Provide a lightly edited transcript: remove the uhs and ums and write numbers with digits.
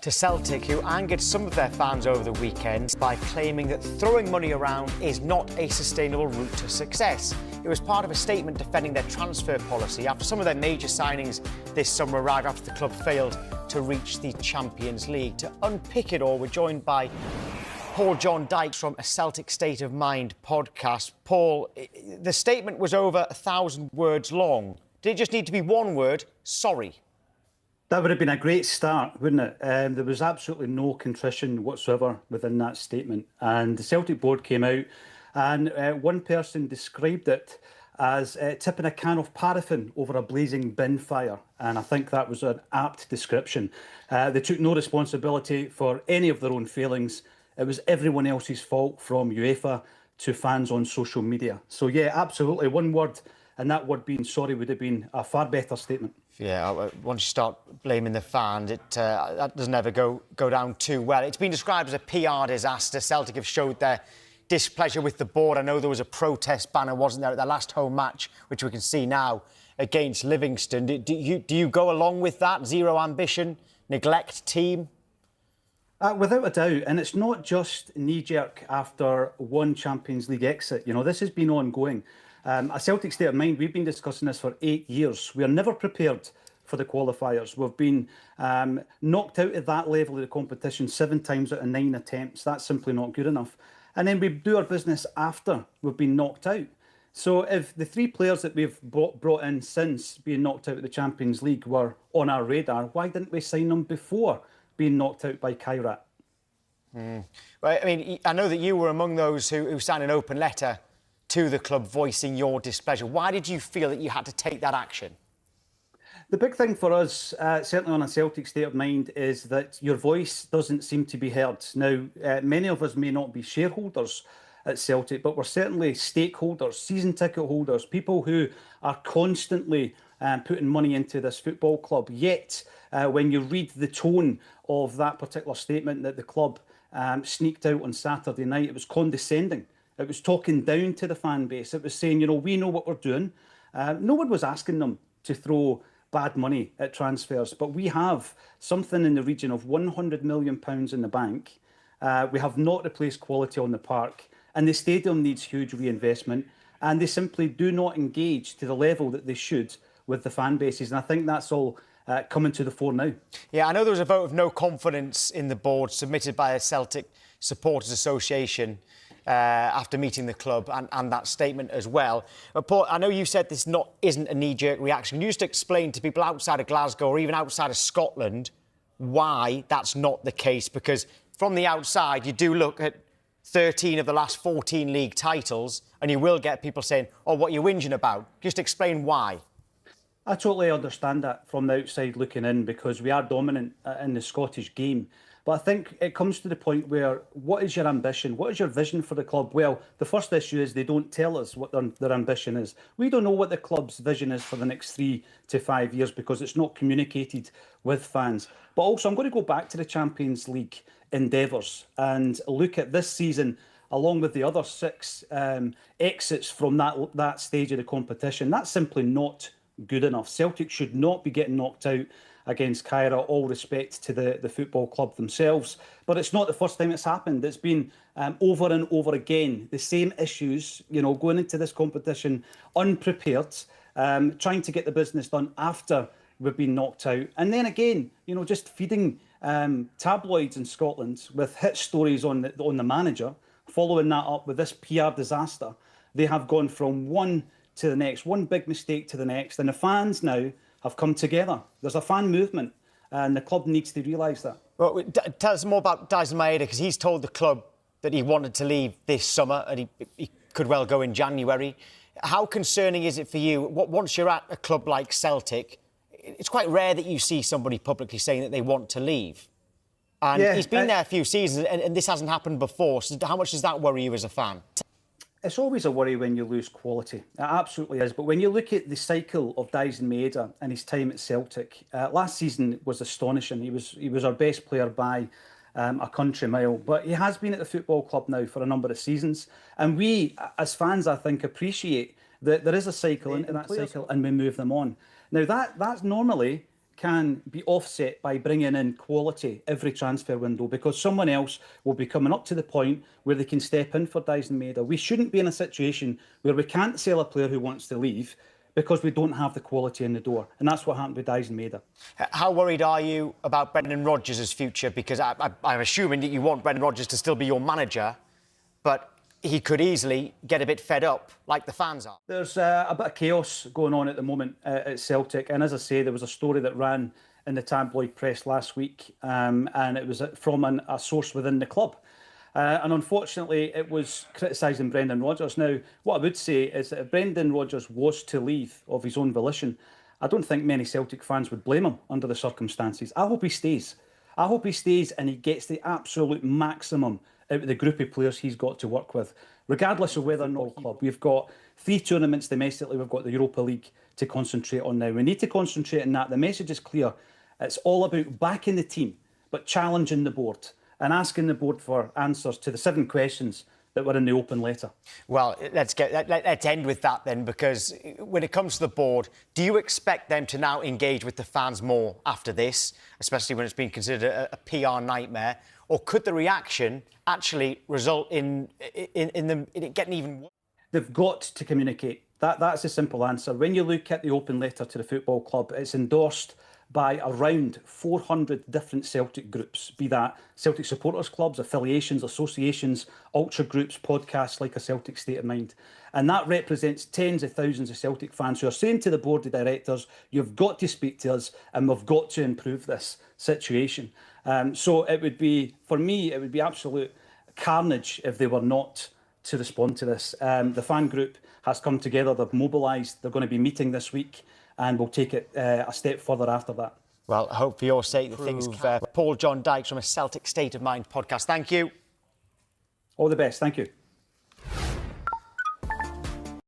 to Celtic, who angered some of their fans over the weekend by claiming that throwing money around is not a sustainable route to success. It was part of a statement defending their transfer policy after some of their major signings this summer arrived after the club failed to reach the Champions League. To unpick it all, we're joined by Paul John Dykes from a Celtic State of Mind podcast. Paul, the statement was over 1,000 words long. Did it just need to be one word? Sorry. That would have been a great start, wouldn't it? There was absolutely no contrition whatsoever within that statement. And the Celtic board came out and one person described it as tipping a can of paraffin over a blazing bin fire. And I think that was an apt description. They took no responsibility for any of their own failings. It was everyone else's fault, from UEFA to fans on social media. So, yeah, absolutely. One word, and that word being sorry would have been a far better statement. Yeah, once you start blaming the fans, that doesn't ever go down too well. It's been described as a PR disaster. Celtic have showed their displeasure with the board. I know there was a protest banner, wasn't there, at their last home match, which we can see now, against Livingston. Do you go along with that? Zero ambition, neglect team? Without a doubt, and it's not just knee-jerk after one Champions League exit. You know, this has been ongoing. A Celtic State of Mind, we've been discussing this for 8 years. We are never prepared for the qualifiers. We've been knocked out at that level of the competition 7 times out of 9 attempts. That's simply not good enough. And then we do our business after we've been knocked out. So if the 3 players that we've brought in since being knocked out of the Champions League were on our radar, why didn't we sign them before being knocked out by Kairat? Well, I mean, I know that you were among those who signed an open letter to the club voicing your displeasure. Why did you feel that you had to take that action? The big thing for us, certainly on a Celtic State of Mind, is that your voice doesn't seem to be heard. Now, many of us may not be shareholders at Celtic, but we're certainly stakeholders, season ticket holders, people who are constantly putting money into this football club. Yet, when you read the tone of that particular statement that the club sneaked out on Saturday night, it was condescending. It was talking down to the fan base. It was saying, you know, we know what we're doing. No one was asking them to throw bad money at transfers, but we have something in the region of £100 million in the bank. We have not replaced quality on the park, and the stadium needs huge reinvestment, and they simply do not engage to the level that they should with the fan bases. And I think that's all coming to the fore now. Yeah, I know there was a vote of no confidence in the board submitted by the Celtic Supporters Association after meeting the club and that statement as well. But Paul, I know you said this isn't a knee-jerk reaction. Can you just explain to people outside of Glasgow or even outside of Scotland why that's not the case? Because from the outside, you do look at 13 of the last 14 league titles and you will get people saying, oh, what are you whinging about? Just explain why. I totally understand that from the outside looking in, because we are dominant in the Scottish game. But I think it comes to the point where, what is your ambition? What is your vision for the club? Well, the first issue is they don't tell us what their ambition is. We don't know what the club's vision is for the next 3 to 5 years because it's not communicated with fans. But also, I'm going to go back to the Champions League endeavours and look at this season along with the other 6 exits from that stage of the competition. That's simply not good enough. Celtic should not be getting knocked out against Kairat. All respect to the football club themselves. But it's not the first time it's happened. It's been over and over again. The same issues, you know, going into this competition unprepared, trying to get the business done after we've been knocked out. And then again, you know, just feeding tabloids in Scotland with hit stories on the manager, following that up with this PR disaster. They have gone from one to the next, one big mistake to the next. And the fans now have come together. There's a fan movement, and the club needs to realise that. Well, tell us more about Dyson Maeda, because he's told the club that he wanted to leave this summer and he could well go in January. How concerning is it for you, once you're at a club like Celtic, it's quite rare that you see somebody publicly saying that they want to leave. And he's been there a few seasons and this hasn't happened before. So how much does that worry you as a fan? It's always a worry when you lose quality. It absolutely is. But when you look at the cycle of Dyson Maeda and his time at Celtic, last season was astonishing. He was our best player by a country mile. But he has been at the football club now for a number of seasons. And we, as fans, I think, appreciate that there is a cycle into that cycle and we move them on. Now, that normally can be offset by bringing in quality every transfer window, because someone else will be coming up to the point where they can step in for Dyson Maeda. We shouldn't be in a situation where we can't sell a player who wants to leave because we don't have the quality in the door. And that's what happened with Dyson Maeda. How worried are you about Brendan Rodgers' future? Because I'm assuming that you want Brendan Rodgers to still be your manager, but he could easily get a bit fed up, like the fans are. There's a bit of chaos going on at the moment at Celtic. And as I say, there was a story that ran in the tabloid press last week, and it was from a source within the club. And unfortunately, it was criticising Brendan Rodgers. Now, what I would say is that if Brendan Rodgers was to leave of his own volition, I don't think many Celtic fans would blame him under the circumstances. I hope he stays. I hope he stays and he gets the absolute maximum out of the group of players he's got to work with, regardless of whether or not club. We've got 3 tournaments domestically. We've got the Europa League to concentrate on now. We need to concentrate on that. The message is clear. It's all about backing the team, but challenging the board and asking the board for answers to the 7 questions that were in the open letter. Well, let's end with that then, because when it comes to the board, do you expect them to now engage with the fans more after this, especially when it's been considered a PR nightmare? Or could the reaction actually result in it getting even worse? They've got to communicate. That's a simple answer. When you look at the open letter to the football club, it's endorsed by around 400 different Celtic groups, be that Celtic supporters clubs, affiliations, associations, ultra groups, podcasts like A Celtic State of Mind. And that represents tens of thousands of Celtic fans who are saying to the board of directors, you've got to speak to us and we've got to improve this situation. So it would be, for me, it would be absolute carnage if they were not to respond to this. The fan group has come together, they've mobilised, they're going to be meeting this week, and we'll take it a step further after that. Well, I hope for your sake that things can. Paul John Dykes from A Celtic State of Mind podcast. Thank you. All the best. Thank you.